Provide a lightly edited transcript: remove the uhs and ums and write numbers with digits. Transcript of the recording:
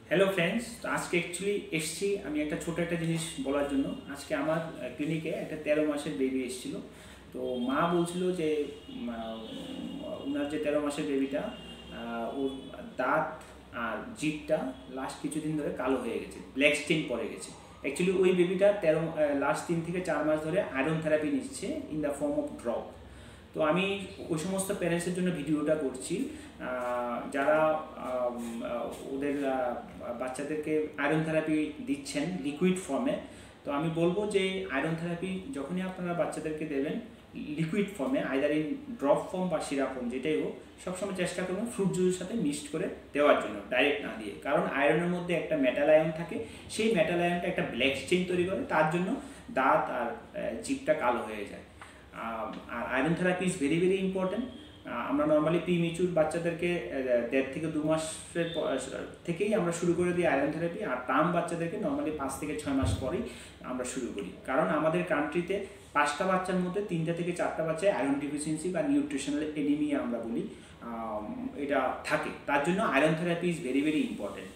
Hello friends, তো আজকে actually এসছি আমি একটা ছোট একটা জিনিস বলার জন্য। আজকে আমার ক্লিনিকে একটা 13 মাসের বেবি এসেছিলো। তো মা বলছিল যে ওনার যে 13 মাসের বেবিটা, ওর দাঁত আর জিভটা লাস্ট কিছুদিন ধরে কালো হয়ে গেছে, ব্ল্যাক স্টেন পড়ে গেছে। অ্যাকচুয়ালি ওই বেবিটা লাস্ট 3 থেকে 4 মাস ধরে আয়রন থেরাপি নিচ্ছে in the form of drop. তো আমি ওই সমস্ত প্যারেন্টসের জন্য ভিডিওটা করছি যারা ওদের বাচ্চাদেরকে আয়রন থেরাপি দিচ্ছেন লিকুইড ফর্মে। তো আমি বলবো যে আয়রন থেরাপি যখনই আপনারা বাচ্চাদেরকে দেবেন লিকুইড ফর্মে, আইদার ইন ড্রপ ফর্ম বা সিরাপ ফর্ম, যেটাই হোক, সবসময় চেষ্টা করবেন ফ্রুট জুসের সাথে মিক্সড করে দেওয়ার জন্য, ডাইরেক্ট না দিয়ে। কারণ আয়রনের মধ্যে একটা মেটাল আয়ন থাকে, সেই মেটাল আয়নটা একটা ব্ল্যাক স্টেইন তৈরি করে, তার জন্য দাঁত আর জিভটা কালো হয়ে যায়। আর iron therapy is very very important. আমরা নর্মালি প্রিমিচুর বাচ্চাদেরকে 1.5 থেকে 2 মাসের থেকেই আমরা শুরু করে দিই আয়রন থেরাপি, আর টার্ম বাচ্চাদেরকে নর্মালি 5 থেকে 6 মাস পরেই আমরা শুরু করি। কারণ আমাদের কান্ট্রিতে 5টা বাচ্চার মধ্যে 3টা থেকে 4টা বাচ্চায় আয়রন ডিফিসিয়েন্সি বা নিউট্রিশনাল এনিমিয়া আমরা বলি, এটা থাকে। তার জন্য iron therapy is very very important.